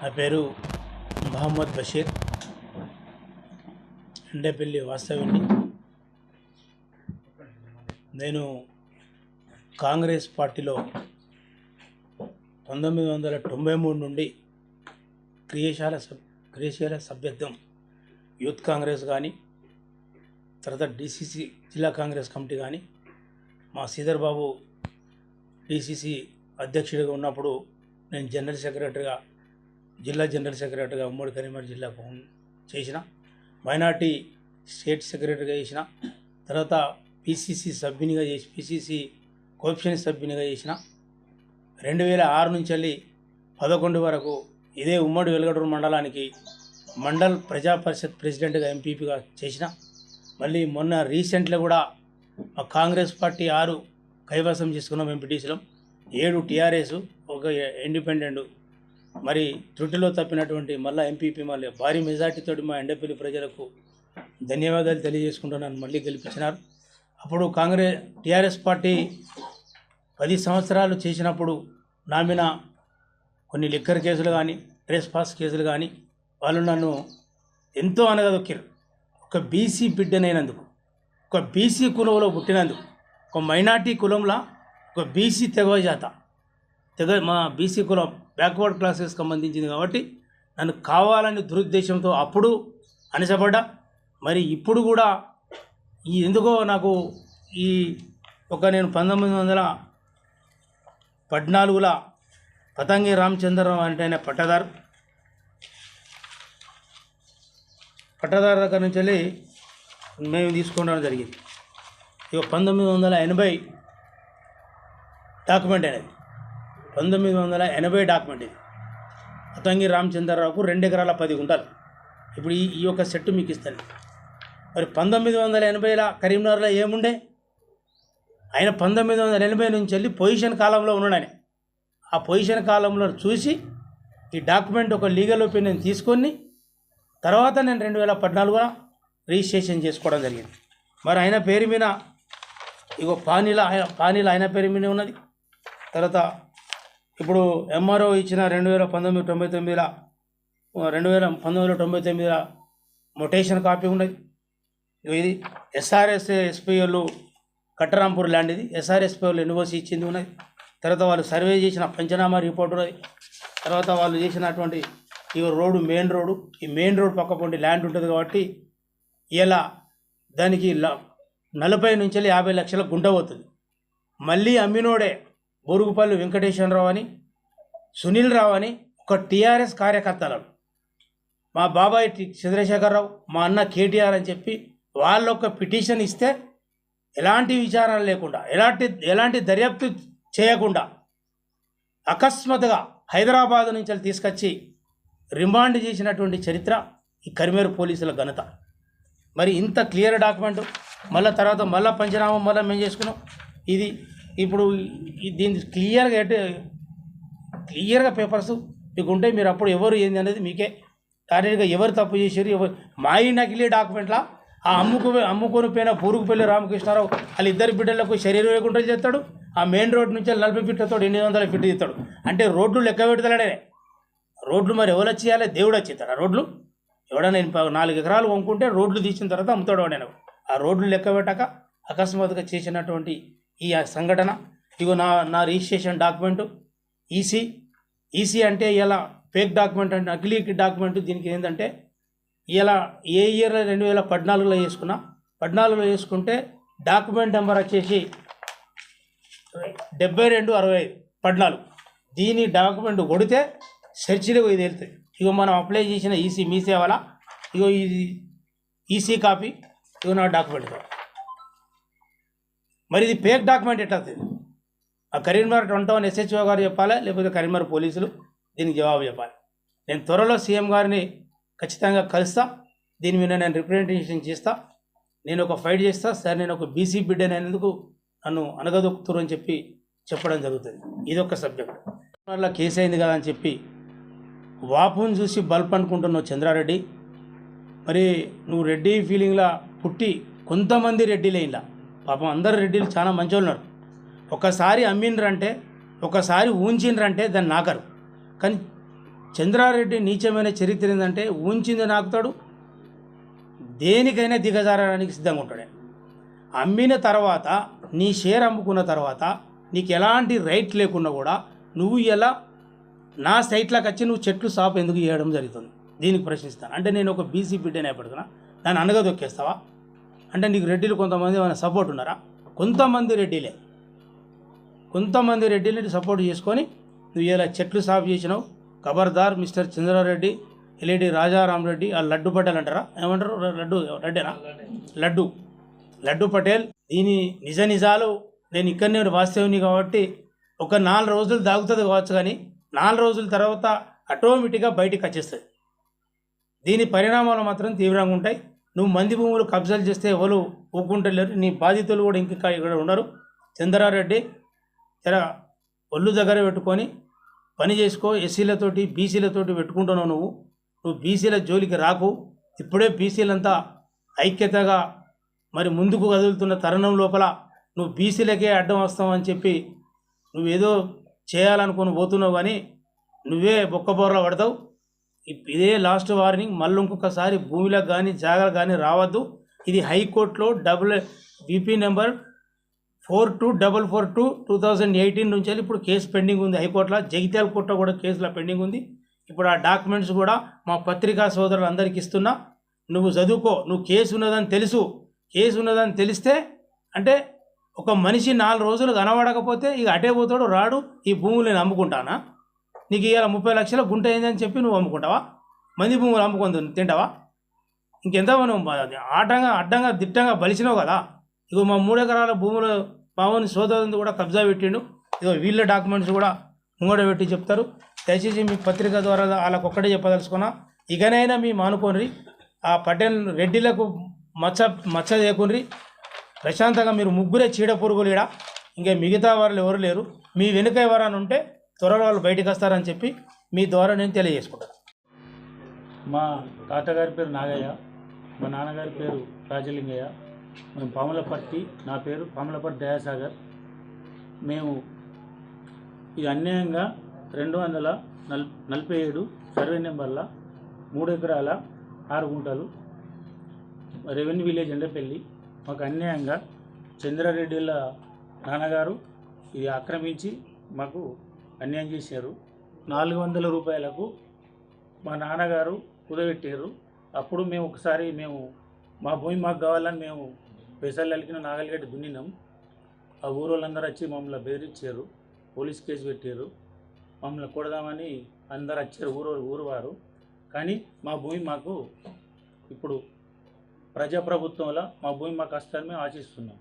నా పేరు మహమ్మద్ బషీర్, ఎండేపల్లి వాస్తవ్యుని. నేను కాంగ్రెస్ పార్టీలో 1993 నుండి క్రియాశీల సభ్యత్వం యూత్ కాంగ్రెస్ కానీ, తర్వాత డిసిసి జిల్లా కాంగ్రెస్ కమిటీ కానీ, మా శ్రీధర్ బాబు డిసిసి అధ్యక్షుడిగా ఉన్నప్పుడు నేను జిల్లా జనరల్ సెక్రటరీగా ఉమ్మడి కరీంనగర్ జిల్లాకు చేసిన, మైనార్టీ స్టేట్ సెక్రటరీగా చేసిన, తర్వాత పిసిసి సభ్యునిగా చేసి పిసిసి కోఆప్షన్ సభ్యునిగా చేసిన. 2006 నుంచి వెళ్ళి 11 వరకు ఇదే ఉమ్మడి వెలుగటూరు మండలానికి మండల్ ప్రజా పరిషత్ ప్రెసిడెంట్గా ఎంపీపీగా చేసిన. మళ్ళీ మొన్న రీసెంట్గా కూడా మా కాంగ్రెస్ పార్టీ 6 కైవసం చేసుకున్నాం ఎంపీటీసీలో, 7 టీఆర్ఎస్, ఒక ఇండిపెండెంట్. మరి త్రుటిలో తప్పినటువంటి మళ్ళీ ఎంపీపీ మళ్ళీ భారీ మెజార్టీతో మా ఎండపల్లి ప్రజలకు ధన్యవాదాలు తెలియజేసుకుంటున్నాను. మళ్ళీ గెలిపించినారు. అప్పుడు టీఆర్ఎస్ పార్టీ 10 సంవత్సరాలు చేసినప్పుడు నా మీద కొన్ని లిక్కర్ కేసులు కానీ, ట్రేస్ పాస్ కేసులు కానీ వాళ్ళు నన్ను ఎంతో అనగదొక్కారు. ఒక బీసీ బిడ్డనైనందుకు, ఒక బీసీ కులంలో పుట్టినందుకు, ఒక మైనార్టీ కులంలో ఒక బీసీ మా బీసీ కులం బ్యాక్వర్డ్ క్లాసెస్కి సంబంధించింది కాబట్టి నన్ను కావాలని దురుద్దేశంతో అప్పుడు అణచబడ్డా. మరి ఇప్పుడు కూడా ఎందుకో నాకు నేను 1914లో పతంగి రామచంద్రరావు అంటే ఆయన పట్టదారు దగ్గర నుంచి వెళ్ళి మేము తీసుకోవడం జరిగింది. ఇక 1980 డాక్యుమెంట్ అనేది, 1980 డాక్యుమెంట్ ఇది. పతంగి రామచంద్రరావుకు 2 ఎకరాల 10 గుంటలు. ఇప్పుడు ఈ యొక్క సెట్టు మీకు ఇస్తాను. మరి 1980లో కరీంనగర్లో ఏముండే? ఆయన 1980 నుంచి వెళ్ళి పొజిషన్ కాలంలో ఉన్నాడు. ఆయన ఆ పొజిషన్ కాలంలో చూసి ఈ డాక్యుమెంట్ ఒక లీగల్ ఒపీనియన్ తీసుకొని తర్వాత నేను 2014లో రిజిస్ట్రేషన్ చేసుకోవడం జరిగింది. మరి ఆయన పేరు మీద ఇగో పానీల ఆయన పేరు మీద ఉన్నది. తర్వాత ఇప్పుడు ఎంఆర్ఓ ఇచ్చిన 1999లో మొటేషన్ కాపీ ఉన్నది. ఇది ఎస్ఆర్ఎస్ ఎస్పీఓలు కట్టరాంపూర్ ల్యాండ్, ఇది ఎస్ఆర్ఎస్పీఓలు ఎన్ఓసి ఇచ్చింది ఉన్నది. తర్వాత వాళ్ళు సర్వే చేసిన పంచనామా రిపోర్ట్ ఉన్నది. తర్వాత వాళ్ళు చేసినటువంటి ఈ రోడ్డు మెయిన్ రోడ్డు, ఈ మెయిన్ రోడ్ పక్క పొంటి ల్యాండ్ ఉంటుంది కాబట్టి ఇలా దానికి 40 నుంచి 50 లక్షల గుంట పోతుంది. మళ్ళీ అమ్మినోడే బోరుగుపల్లి వెంకటేశ్వరరావు అని, సునీల్ రావు అని ఒక టీఆర్ఎస్ కార్యకర్తలు, మా బాబాయ్ చంద్రశేఖరరావు, మా అన్న కేటీఆర్ అని చెప్పి వాళ్ళొక్క పిటిషన్ ఇస్తే ఎలాంటి విచారణ లేకుండా, ఎలాంటి దర్యాప్తు చేయకుండా అకస్మాత్తుగా హైదరాబాద్ నుంచి తీసుకొచ్చి రిమాండ్ చేసినటువంటి చరిత్ర ఈ కరీంనగర్ పోలీసుల ఘనత. మరి ఇంత క్లియర్ డాక్యుమెంట్ మళ్ళీ తర్వాత మళ్ళీ పంచనామా మళ్ళీ మేము చేసుకున్నాం. ఇది ఇప్పుడు దీన్ని క్లియర్గా పేపర్స్ మీకు ఉంటాయి. మీరు అప్పుడు ఎవరు ఏంది అనేది మీకే టార్గెట్గా ఎవరు తప్పు చేశారు, ఎవరు మా ఈ నకిలీ డాక్యుమెంట్లా ఆ అమ్ముకొని పోయిన బూరుగుపల్లి రామకృష్ణారావు వాళ్ళ 2 బిడ్డలకు శరీర గుంటలు చేస్తాడు. ఆ మెయిన్ రోడ్ నుంచి 40 ఫీట్లతో 800 ఫీట్లు తీస్తాడు. అంటే రోడ్లు లెక్క పెడతాడే. రోడ్లు మరి ఎవరు వచ్చేయాలి? దేవుడు వచ్చిస్తాడు. ఆ రోడ్లు ఎవడన్నా 4 ఎకరాలు కొనుక్కుంటే రోడ్లు తీసిన తర్వాత అమ్ముతాడు నేను. ఆ రోడ్లు లెక్క పెట్టాక అకస్మాత్తుగా చేసినటువంటి ఈ సంఘటన. ఇగో నా రిజిస్ట్రేషన్ డాక్యుమెంటు ఈసీ అంటే ఇలా ఫేక్ డాక్యుమెంట్, అంటే నకిలీ డాక్యుమెంట్. దీనికి ఏంటంటే ఇలా ఏ ఇయర్ 2014లో చేసుకున్నా, 14లో చేసుకుంటే డాక్యుమెంట్ నెంబర్ వచ్చేసి 7265-14. దీని డాక్యుమెంట్ కొడితే సెర్చ్లో ఇది వెళ్తుంది. ఇగో మనం అప్లై చేసిన ఈసీ మీ సేవల, ఇగో ఇది ఈసీ కాపీ, ఇగో నా డాక్యుమెంట్. మరి ఇది ఫేక్ డాక్యుమెంట్ ఎట్లా అవుతుంది? ఆ కరీంనగర్ 21 ఎస్హెచ్ఓ గారు చెప్పాలి, లేకపోతే కరీంనగర్ పోలీసులు దీనికి జవాబు చెప్పాలి. నేను త్వరలో సీఎం గారిని ఖచ్చితంగా కలుస్తా. దీని మీద నేను రిప్రజెంటేషన్ చేస్తా. నేను ఒక ఫైట్ చేస్తా. సార్, నేను ఒక బీసీ బిడ్డనేందుకు నన్ను అనగదొక్కుతురు అని చెప్పడం జరుగుతుంది. ఇదొక సబ్జెక్ట్. వల్ల కేసు అయింది కదా అని చెప్పి వాపుని చూసి బల్బ్ అనుకుంటున్నావు చంద్రారెడ్డి. మరి నువ్వు రెడ్డి ఫీలింగ్లా పుట్టి కొంతమంది రెడ్డిలే ఇలా, పాపం అందరు రెడ్డిలు చాలా మంచి ఉన్నారు. ఒకసారి అమ్మిండ్రంటే, ఒకసారి ఊంచిండ్రంటే దాన్ని నాకరు. కానీ చంద్రారెడ్డి నీచమైన చరిత్ర ఏంటంటే ఉంచింది నాకుతాడు, దేనికైనా దిగజారడానికి సిద్ధంగా ఉంటాడు. అమ్మిన తర్వాత నీ షేర్ అమ్ముకున్న తర్వాత నీకు ఎలాంటి రైట్ లేకున్నా కూడా నువ్వు ఇలా నా సైట్లోకి వచ్చి నువ్వు చెట్లు సాపు ఎందుకు చేయడం జరుగుతుంది? దీనికి ప్రశ్నిస్తాను. అంటే నేను ఒక బీసీ బిడ్డనే పెడుతున్నా, దాన్ని అనగదొక్కేస్తావా? అంటే నీకు రెడ్డిలు కొంతమంది ఏమైనా సపోర్ట్ ఉన్నారా? కొంతమంది రెడ్డిని సపోర్ట్ చేసుకొని నువ్వు ఇలా చెట్లు సాపు చేసినావు. ఖబర్దార్ మిస్టర్ చంద్రారెడ్డి, ఎల్ఈడి రాజారాం రెడ్డి, ఆ లడ్డు పటేల్ అంటారా, ఏమంటారు, రెడ్డేనా, లడ్డు పటేల్. దీని నిజాలు నేను ఇక్కడనే వాస్తవుని కాబట్టి ఒక 4 రోజులు దాగుతుంది కావచ్చు, కానీ 4 రోజుల తర్వాత ఆటోమేటిక్గా బయటికి వచ్చేస్తుంది. దీని పరిణామాలు మాత్రం తీవ్రంగా ఉంటాయి. నువ్వు మంది భూములు కబ్జాలు చేస్తే ఎవరు ఊపుకుంటలేరు. నీ బాధితులు కూడా ఇంకా ఇక్కడ ఉన్నారు. చంద్రారెడ్డి జర ఒళ్ళు దగ్గర పెట్టుకొని పని చేసుకో. ఎస్సీలతోటి బీసీలతోటి పెట్టుకుంటున్నావు. నువ్వు బీసీల జోలికి రాకు. ఇప్పుడే బీసీలంతా ఐక్యతగా మరి ముందుకు కదులుతున్న తరుణం లోపల నువ్వు బీసీలకే అడ్డం వస్తావని చెప్పి నువ్వేదో చేయాలనుకుని పోతున్నావు, కానీ నువ్వే బొక్కబోర్లో పడతావు. ఇదే లాస్ట్ వార్నింగ్. మళ్ళీ ఇంకొకసారి భూమిలకు కానీ జాగాలకు కానీ రావద్దు. ఇది హైకోర్టులో VP నెంబర్ 4244/2018 నుంచి ఇప్పుడు కేసు పెండింగ్ ఉంది హైకోర్టులో. జగిత్యాల కోర్టులో కూడా కేసులో పెండింగ్ ఉంది. ఇప్పుడు ఆ డాక్యుమెంట్స్ కూడా మా పత్రికా సోదరులందరికీ ఇస్తున్నా. నువ్వు చదువుకో. నువ్వు కేసు ఉన్నదని తెలిస్తే అంటే ఒక మనిషి 4 రోజులు కనబడకపోతే ఇక అటే పోతాడు, రాడు. ఈ భూములు నేను అమ్ముకుంటానా? నీకు ఇవాళ 30 లక్షల గుంట అయిందని చెప్పి నువ్వు అమ్ముకుంటావా? మంది భూములు అమ్ముకొని తింటావా? ఇంకెంత నువ్వు అడ్డంగా దిట్టంగా బలిసినావు కదా. ఇగో మా 3 ఎకరాల భూములు పావుని సోదరుని కూడా కబ్జా పెట్టిండు. ఇగో వీళ్ళ డాక్యుమెంట్స్ కూడా ముంగడ పెట్టి చెప్తారు. దయచేసి మీ పత్రిక ద్వారా వాళ్ళకు ఒక్కటే చెప్పదలుచుకున్నా, ఇకనైనా మీ మానుకోనరి. ఆ పటేల్ రెడ్డిలకు మచ్చ చేయకుని ప్రశాంతంగా మీరు ముగ్గురే చీడ పురుగులు ఈడ, ఇంకా మిగతా వాళ్ళు ఎవరు లేరు. మీ వెనుక ఎవరైనా ఉంటే త్వరలో వాళ్ళు బయటకు వస్తారని చెప్పి మీ ద్వారా నేను తెలియజేసుకుంటాను. మా తాతగారి పేరు నాగయ్య, మా నాన్నగారి పేరు రాజలింగయ్య. మేము పాములపర్తి, నా పేరు పాములపర్తి దయాసాగర్. మేము ఇది అన్యాయంగా 247 సర్వే నెంబర్ల 3 ఎకరాల 6 గుంటలు రెవెన్యూ విలేజ్ ఎండపల్లి మాకు అన్యాయంగా చంద్రారెడ్డిల నాన్నగారు ఇది ఆక్రమించి మాకు అన్యాయం చేశారు. 400 రూపాయలకు మా నాన్నగారు కుదబెట్టారు. అప్పుడు మేము ఒకసారి మా భూమి మాకు కావాలని మేము పెసలు అలికిన నాగలిగడ్డ దున్నినాం. ఆ ఊరోళ్ళందరూ వచ్చి మమ్మల్ని బెదిరించారు, పోలీస్ కేసు పెట్టారు. మమ్మల్ని కొడదామని అందరు వచ్చారు ఊరు వారు. కానీ మా భూమి మాకు ఇప్పుడు ప్రజాప్రభుత్వంలో మా భూమి మాకు వస్తుందని మేము ఆశిస్తున్నాం.